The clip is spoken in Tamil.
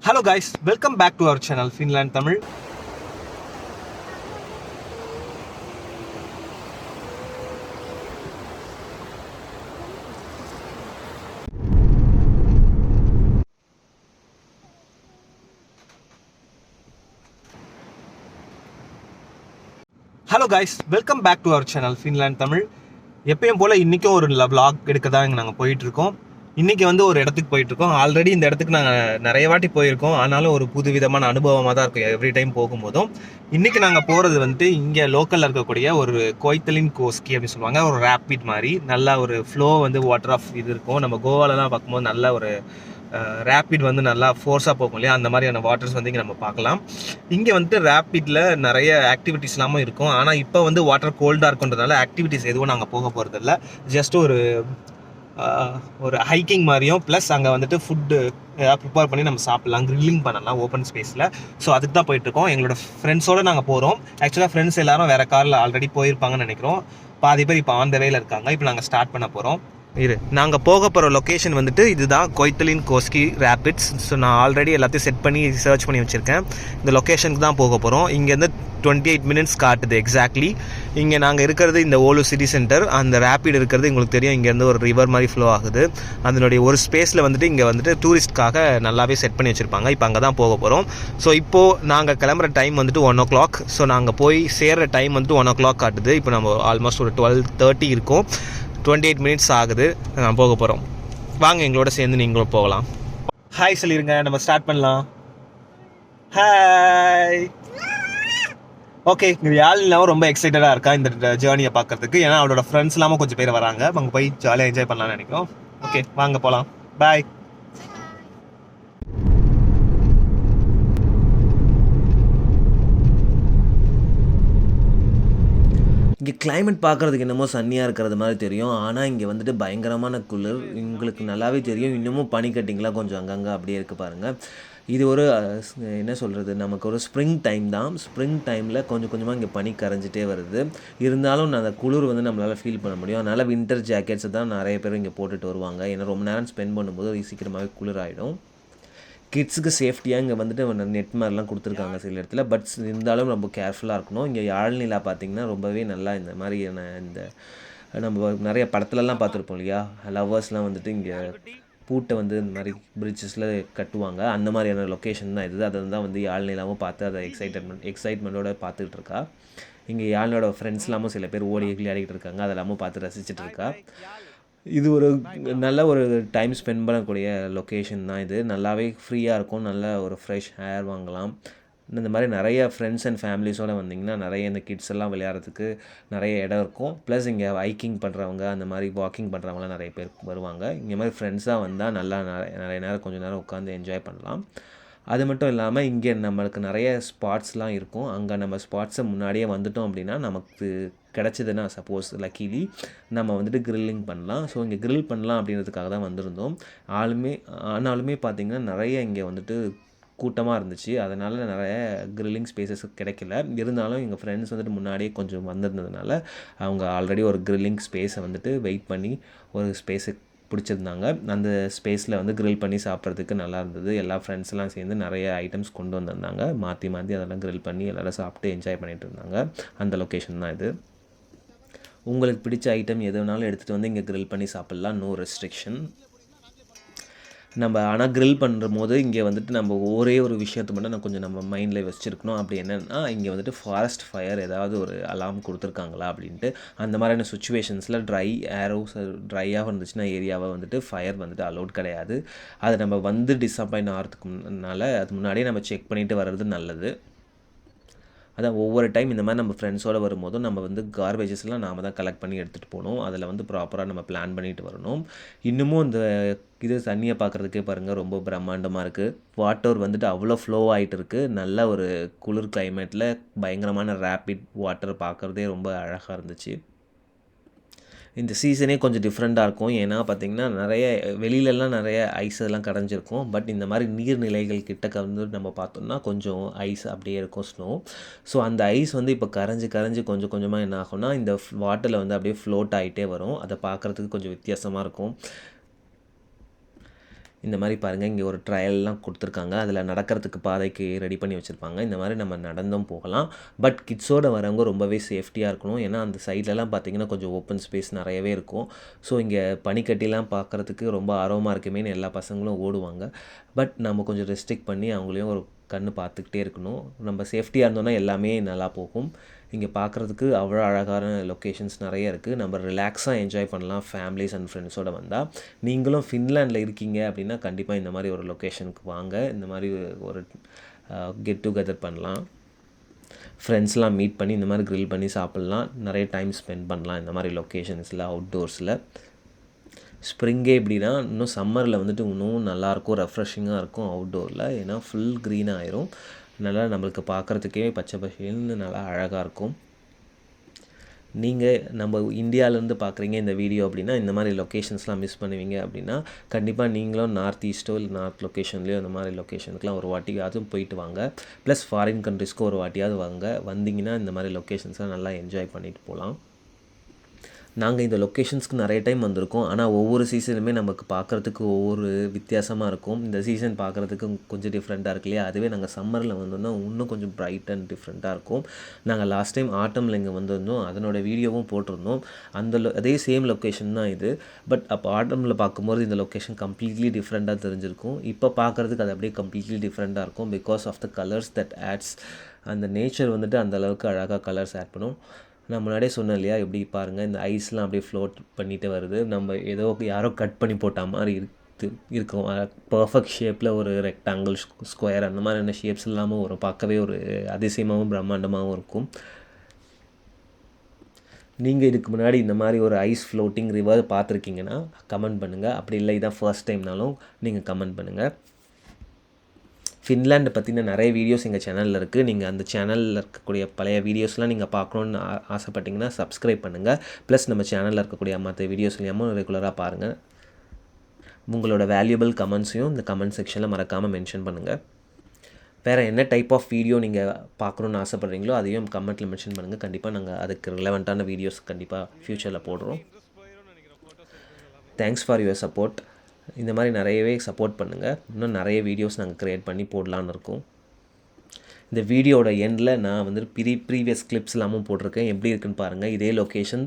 Hello guys, welcome back to our channel Finland Tamil. Hello guys, welcome back to our channel Finland Tamil. எப்பயும் போல் இன்றைக்கும் ஒரு vlog எடுக்க தான் இங்கே நாங்கள் போயிட்டுருக்கோம். இன்றைக்கி ஒரு இடத்துக்கு போயிட்டுருக்கோம். ஆல்ரெடி இந்த இடத்துக்கு நாங்கள் நிறைய வாட்டி போயிருக்கோம். ஆனாலும் ஒரு புது விதமான அனுபவமாக தான் இருக்கும் எவ்ரி டைம் போகும்போதும். இன்றைக்கி நாங்கள் போகிறது இங்கே லோக்கலில் இருக்கக்கூடிய ஒரு கோய்த்தலின் கோஸ்கி அப்படின்னு சொல்லுவாங்க. ஒரு ரேப்பிட் மாதிரி நல்லா ஒரு ஃப்ளோ வாட்டர் ஆஃப் இது இருக்கும். நம்ம கோவாலலாம் பார்க்கும்போது நல்ல ஒரு ரேப்பிட் நல்லா ஃபோர்ஸாக போகும் இல்லையா, அந்த மாதிரியான வாட்டர்ஸ் இங்கே நம்ம பார்க்கலாம். இங்கே ரேப்பிடில் நிறைய ஆக்டிவிட்டிஸ் இல்லாமல் இருக்கும். ஆனால் இப்போ வாட்டர் கோல்டாக இருக்குன்றதுனால ஆக்டிவிட்டிஸ் எதுவும் நாங்கள் போக போகிறதில்ல. ஜஸ்ட் ஒரு ஹைக்கிங் மாதிரியும் ப்ளஸ் அங்கே ஃபுட்டு ஏதாவது ப்ரிப்பேர் பண்ணி நம்ம சாப்பிட்லாம், க்ரில்லிங் பண்ணலாம் ஓப்பன் ஸ்பேஸில். ஸோ அதுக்கு தான் போயிட்டுருக்கோம். எங்களோட ஃப்ரெண்ட்ஸோடு நாங்கள் போகிறோம். ஆக்சுவலாக ஃப்ரெண்ட்ஸ் எல்லாரும் வேறு காரில் ஆல்ரெடி போயிருப்பாங்கன்னு நினைக்கிறோம். பாதி பேர் இப்போ ஆன் த வேல இருக்காங்க. இப்போ நாங்கள் ஸ்டார்ட் பண்ண போகிறோம். நாங்கள் போக போகிற லொக்கேஷன் இதுதான் கோய்த்தலின் கோஸ்கி ரேபிட்ஸ். ஸோ நான் ஆல்ரெடி எல்லாத்தையும் செட் பண்ணி சர்ச் பண்ணி வச்சுருக்கேன். இந்த லொக்கேஷனுக்கு தான் போக போகிறோம். இங்கேருந்து 28 மினிட்ஸ் காட்டுது எக்ஸாக்ட்லி. இங்கே நாங்கள் இருக்கிறது இந்த ஓலு சிட்டி சென்டர். அந்த ரேபிட் இருக்கிறது உங்களுக்கு தெரியும், இங்கேருந்து ஒரு ரிவர் மாதிரி ஃப்ளோ ஆகுது. அதனுடைய ஒரு ஸ்பேஸில் இங்கே டூரிஸ்ட்காக நல்லாவே செட் பண்ணி வச்சுருப்பாங்க. இப்போ அங்கே தான் போக போகிறோம். ஸோ இப்போது நாங்கள் கிளம்புற டைம் 1 o'clock. ஸோ நாங்கள் போய் சேர்கிற டைம் 1 o'clock காட்டுது. இப்போ நம்ம ஆல்மோஸ்ட் ஒரு 12:30 இருக்கும். 28 மினிட்ஸ் ஆகுது. நான் போக போகிறோம். வாங்க எங்களோட சேர்ந்து நீங்களும் போகலாம். ஹாய் சொல்லிடுங்க, நம்ம ஸ்டார்ட் பண்ணலாம். ஹாய். ஓகே, இங்கே யாழ்னிலாவும் ரொம்ப எக்ஸைட்டடாக இருக்கா இந்த ஜேர்னியை பார்க்கறதுக்கு. ஏன்னா அவளோட ஃப்ரெண்ட்ஸ் இல்லாமல் கொஞ்சம் பேர் வராங்க. அங்கே போய் ஜாலியாக என்ஜாய் பண்ணலாம்னு நினைக்கிறோம். ஓகே வாங்க போகலாம். பாய். இங்கே கிளைமேட் பார்க்குறதுக்கு என்னமோ சன்னியாக இருக்கிறது மாதிரி தெரியும். ஆனால் இங்கே பயங்கரமான குளிர் உங்களுக்கு நல்லாவே தெரியும். இன்னமும் பனிக்கட்டிங்கெலாம் கொஞ்சம் அங்கங்கே அப்படியே இருக்குது பாருங்கள். இது ஒரு என்ன சொல்கிறது, நமக்கு ஒரு ஸ்ப்ரிங் டைம் தான். ஸ்ப்ரிங் டைமில் கொஞ்சம் கொஞ்சமாக இங்கே பனி கரைஞ்சிட்டே வருது. இருந்தாலும் அந்த குளிர் நம்மளால் ஃபீல் பண்ண முடியும். அதனால் வின்டர் ஜாக்கெட்ஸை தான் நிறைய பேர் இங்கே போட்டுட்டு வருவாங்க. ஏன்னா ரொம்ப நேரம் ஸ்பெண்ட் பண்ணும்போது சீக்கிரமாகவே குளிர் ஆகிடும். கிட்ஸுக்கு சேஃப்டியாக இங்கே நெட் மாதிரிலாம் கொடுத்துருக்காங்க சில இடத்துல. பட் இருந்தாலும் ரொம்ப கேர்ஃபுல்லாக இருக்கணும். இங்கே யாழ்நிலா பார்த்திங்கன்னா ரொம்பவே நல்லா இந்த மாதிரியான இந்த நம்ம நிறைய படத்துலலாம் பார்த்துருப்போம் இல்லையா, லவ்வர்ஸ்லாம் இங்கே பூட்டை இந்த மாதிரி பிரிட்ஜஸில் கட்டுவாங்க. அந்த மாதிரியான லொக்கேஷன் தான் இது. அதை தான் யாழ்நிலாவும் பார்த்து அதை எக்ஸைட்மெண்ட்டோட பார்த்துக்கிட்டு இருக்கா. இங்கே யாழ்னோட ஃப்ரெண்ட்ஸ்லாமும் சில பேர் ஓடி விளையாடிக்கிட்டு இருக்காங்க. அதெல்லாமும் பார்த்து ரசிச்சுட்டு இருக்கா. இது ஒரு நல்ல ஒரு டைம் ஸ்பெண்ட் பண்ணக்கூடிய லொக்கேஷன் தான் இது. நல்லாவே ஃப்ரீயாக இருக்கும். நல்ல ஒரு ஃப்ரெஷ் ஏர் வாங்கலாம். இந்த மாதிரி நிறைய ஃப்ரெண்ட்ஸ் அண்ட் ஃபேமிலிஸோடு வந்திங்கன்னா நிறைய இந்த கிட்ஸ் எல்லாம் விளையாடுறதுக்கு நிறைய இடம் இருக்கும். ப்ளஸ் இங்கே ஹைக்கிங் பண்ணுறவங்க, அந்த மாதிரி வாக்கிங் பண்ணுறவங்களாம் நிறைய பேர் வருவாங்க. இங்கே மாதிரி ஃப்ரெண்ட்ஸாக வந்தால் நல்லா நிறைய நேரம் கொஞ்சம் நேரம் உட்காந்து என்ஜாய் பண்ணலாம். அது மட்டும் இல்லாமல் இங்கே நம்மளுக்கு நிறைய ஸ்பாட்ஸ்லாம் இருக்கும். அங்கே நம்ம ஸ்பாட்ஸை முன்னாடியே வந்துட்டோம் அப்படின்னா நமக்கு கிடச்சிதுன்னா சப்போஸ் லக்கீலி நம்ம க்ரில்லிங் பண்ணலாம். ஸோ இங்கே க்ரில் பண்ணலாம் அப்படின்றதுக்காக தான் வந்திருந்தோம். ஆனாலுமே பார்த்திங்கன்னா நிறைய இங்கே கூட்டமாக இருந்துச்சு. அதனால் நிறைய க்ரில்லிங் ஸ்பேசஸ் கிடைக்கல. இருந்தாலும் எங்கள் ஃப்ரெண்ட்ஸ் முன்னாடியே கொஞ்சம் வந்திருந்ததுனால அவங்க ஆல்ரெடி ஒரு க்ரில்லிங் ஸ்பேஸை வெயிட் பண்ணி ஒரு ஸ்பேஸை பிடிச்சிருந்தாங்க. அந்த ஸ்பேஸில் க்ரில் பண்ணி சாப்பிட்றதுக்கு நல்லா இருந்தது. எல்லா ஃப்ரெண்ட்ஸ்லாம் சேர்ந்து நிறைய ஐட்டம்ஸ் கொண்டு வந்திருந்தாங்க. மாற்றி அதெல்லாம் க்ரில் பண்ணி எல்லோரும் சாப்பிட்டு என்ஜாய் பண்ணிகிட்டு இருந்தாங்க. அந்த லொக்கேஷன் தான் இது. உங்களுக்கு பிடிச்ச ஐட்டம் எது வேணாலும் எடுத்துகிட்டு இங்கே க்ரில் பண்ணி சாப்பிட்லாம். No restriction. நம்ம ஆனால் க்ரில் பண்ணுற போது இங்கே நம்ம ஒரே ஒரு விஷயத்தை மட்டும் நம்ம மைண்டில் வச்சுருக்கணும். அப்படி என்னென்னா இங்கே ஃபாரஸ்ட் ஃபயர் ஏதாவது ஒரு அலாம் கொடுத்துருக்காங்களா அப்படின்ட்டு. அந்த மாதிரியான சுச்சுவேஷன்ஸில் ட்ரையாக இருந்துச்சுன்னா ஏரியாவை ஃபயர் அலோட் கிடையாது. அதை நம்ம டிஸப்பாயிண்ட் ஆகிறதுக்கு முன்னால் அது முன்னாடியே நம்ம செக் பண்ணிவிட்டு வர்றது நல்லது. அதான் ஒவ்வொரு டைம் இந்த மாதிரி நம்ம ஃப்ரெண்ட்ஸோடு வரும்போதும் நம்ம கார்பேஜஸ்லாம் நாம் தான் கலெக்ட் பண்ணி எடுத்துகிட்டு போகணும். அதில் ப்ராப்பராக நம்ம பிளான் பண்ணிட்டு வரணும். இன்னமும் இந்த இது தண்ணியை பார்க்குறதுக்கே பாருங்கள் ரொம்ப பிரம்மாண்டமாக இருக்குது. வாட்டர் அவ்வளோ ஃப்ளோ ஆகிட்டு இருக்குது. நல்ல ஒரு குளிர் கிளைமேட்டில் பயங்கரமான ரேப்பிட் வாட்டர் பார்க்குறதே ரொம்ப அழகாக இருந்துச்சு. இந்த சீசனே கொஞ்சம் டிஃப்ரெண்ட்டாக இருக்கும். ஏன்னா பார்த்திங்கன்னா நிறைய வெளியிலலாம் நிறைய ஐஸ் எல்லாம் கரைஞ்சிருக்கும். பட் இந்த மாதிரி நீர்நிலைகள் கிட்டக்க நம்ம பார்த்தோம்னா கொஞ்சம் ஐஸ் அப்படியே இருக்கும், ஸ்னோ. ஸோ அந்த ஐஸ் இப்போ கரைஞ்சி கொஞ்சம் கொஞ்சமாக என்ன ஆகும்னா இந்த வாட்டரில் அப்படியே ஃப்ளோட் ஆகிட்டே வரும். அதை பார்க்குறதுக்கு கொஞ்சம் வித்தியாசமாக இருக்கும். இந்த மாதிரி பாருங்கள், இங்கே ஒரு ட்ரையல்லாம் கொடுத்துருக்காங்க. அதில் நடக்கிறதுக்கு பாதைக்கு ரெடி பண்ணி வச்சுருப்பாங்க. இந்த மாதிரி நம்ம நடந்தும் போகலாம். பட் கிட்ஸோடு வரவங்க ரொம்பவே சேஃப்டியாக இருக்கணும். ஏன்னா அந்த சைட்லலாம் பார்த்திங்கன்னா கொஞ்சம் ஓப்பன் ஸ்பேஸ் நிறையவே இருக்கும். ஸோ இங்கே பனிக்கட்டிலாம் பார்க்குறதுக்கு ரொம்ப ஆர்வமாக இருக்குமேன்னு எல்லா பசங்களும் ஓடுவாங்க. பட் நம்ம கொஞ்சம் ரெஸ்ட்ரிக்ட் பண்ணி அவங்களையும் ஒரு கண்ணு பார்த்துக்கிட்டே இருக்கணும். நம்ம சேஃப்டியாக இருந்தோன்னா எல்லாமே நல்லா போகும். இங்கே பார்க்குறதுக்கு அவ்வளோ அழகான லொக்கேஷன்ஸ் நிறைய இருக்குது. நம்ம ரிலாக்ஸாக என்ஜாய் பண்ணலாம் ஃபேமிலிஸ் அண்ட் ஃப்ரெண்ட்ஸோடு வந்தால். நீங்களும் ஃபின்லாண்டில் இருக்கீங்க அப்படின்னா கண்டிப்பாக இந்த மாதிரி ஒரு லொக்கேஷனுக்கு வாங்க. இந்த மாதிரி ஒரு கெட் டுகெதர் பண்ணலாம். ஃப்ரெண்ட்ஸ்லாம் மீட் பண்ணி இந்த மாதிரி க்ரில் பண்ணி சாப்பிட்லாம். நிறைய டைம் ஸ்பெண்ட் பண்ணலாம் இந்த மாதிரி லொக்கேஷன்ஸில், அவுட்டோர்ஸில். ஸ்ப்ரிங்கே எப்படின்னா இன்னும் சம்மரில் வந்துட்டு இன்னும் நல்லாயிருக்கும், ரெஃப்ரெஷிங்காக இருக்கும் அவுட்டோரில். ஏன்னா ஃபுல் க்ரீனாக ஆயிரும். நல்லா நம்மளுக்கு பார்க்குறதுக்கே பச்சை பசேல்னு நல்லா அழகாக இருக்கும். நீங்கள் நம்ம இந்தியாவிலேருந்து பார்க்குறீங்க இந்த வீடியோ அப்படின்னா இந்த மாதிரி லொக்கேஷன்ஸ்லாம் மிஸ் பண்ணுவீங்க அப்படின்னா கண்டிப்பாக நீங்களும் நார்த் ஈஸ்ட்டோ இல்லை நார்த் லொக்கேஷன்லேயோ இந்த மாதிரி லொக்கேஷனுக்குலாம் ஒரு வாட்டியாவது போயிட்டு வாங்க. ப்ளஸ் ஃபாரின் கண்ட்ரிஸ்க்கு ஒரு வாட்டியாவது வந்தீங்கன்னா இந்த மாதிரி லொக்கேஷன்ஸ்லாம் நல்லா என்ஜாய் பண்ணிட்டு போகலாம். நாங்கள் இந்த லொக்கேஷன்ஸ்க்கு நிறைய டைம் வந்திருக்கோம். ஆனால் ஒவ்வொரு சீசனுமே நமக்கு பார்க்குறதுக்கு ஒவ்வொரு வித்தியாசமாக இருக்கும். இந்த சீசன் பார்க்குறதுக்கு கொஞ்சம் டிஃப்ரெண்ட்டாக இருக்கு இல்லையா? அதுவே நாங்கள் சம்மரில் வந்திருந்தோம், இன்னும் கொஞ்சம் பிரைட் அண்ட் டிஃப்ரெண்ட்டாக இருக்கும். நாங்கள் லாஸ்ட் டைம் ஆட்டமில் இங்கே வந்திருந்தோம், அதனோட வீடியோவும் போட்டிருந்தோம். அதே சேம் லொக்கேஷன் தான் இது. பட் அப்போ ஆட்டமில் பார்க்கும்போது இந்த லொக்கேஷன் கம்ப்ளீட்லி டிஃப்ரெண்ட்டாக தெரிஞ்சிருக்கும். இப்போ பார்க்குறதுக்கு அது அப்படியே கம்ப்ளீட்லி டிஃப்ரெண்ட்டாக இருக்கும். Because of the colours that adds. அந்த நேச்சர் வந்துட்டு அந்தளவுக்கு அழகாக கலர்ஸ் ஆட் பண்ணும். நான் முன்னாடியே சொன்னேன் இல்லையா, எப்படி பாருங்கள் இந்த ஐஸ்லாம் அப்படியே ஃப்ளோட் பண்ணிகிட்டே வருது. நம்ம ஏதோ யாரோ கட் பண்ணி போட்ட மாதிரி இருக்கும். பர்ஃபெக்ட் ஷேப்பில் ஒரு ரெக்டாங்கிள், ஸ்கொயர் அந்த மாதிரியான ஷேப்ஸ் இல்லாமல் ஒரு பார்க்கவே ஒரு அதிசயமாகவும் பிரம்மாண்டமாகவும் இருக்கும். நீங்கள் இதுக்கு முன்னாடி இந்த மாதிரி ஒரு ஐஸ் ஃப்ளோட்டிங் ரிவர் பார்த்துருக்கீங்கன்னா கமெண்ட் பண்ணுங்கள். அப்படி இல்லை இதான் ஃபர்ஸ்ட் டைம்னாலும் நீங்கள் கமெண்ட் பண்ணுங்கள். ஃபின்லாண்டை பற்றின நிறைய வீடியோஸ் எங்கள் சேனலில் இருக்குது. நீங்கள் அந்த சேனலில் இருக்கக்கூடிய பழைய வீடியோஸ்லாம் நீங்கள் பார்க்கணுன்னு ஆசைப்பட்டிங்கன்னா சப்ஸ்கிரைப் பண்ணுங்கள். ப்ளஸ் நம்ம சேனலில் இருக்கக்கூடிய மற்ற வீடியோஸ்லையும் ரெகுலராக பாருங்கள். உங்களோட வேல்யூபிள் கமெண்ட்ஸையும் இந்த கமெண்ட் செக்ஷனில் மறக்காமல் மென்ஷன் பண்ணுங்கள். வேறு என்ன டைப் ஆஃப் வீடியோ நீங்கள் பார்க்கணுன்னு ஆசைப்பட்றீங்களோ அதையும் கமெண்ட்டில் மென்ஷன் பண்ணுங்கள். கண்டிப்பாக நாங்கள் அதுக்கு ரிலவெண்ட்டான வீடியோஸ் கண்டிப்பாக ஃப்யூச்சரில் போடுறோம். Thanks for your support. இந்த மாதிரி நிறையவே சப்போர்ட் பண்ணுங்கள். இன்னும் நிறைய வீடியோஸ் நாங்கள் க்ரியேட் பண்ணி போடலான்னு இருக்கோம். இந்த வீடியோட எண்டில் நான் வந்துட்டு ப்ரீவியஸ் கிளிப்ஸ் எல்லாமும் போட்டிருக்கேன். எப்படி இருக்குன்னு பாருங்கள். இதே லொக்கேஷன்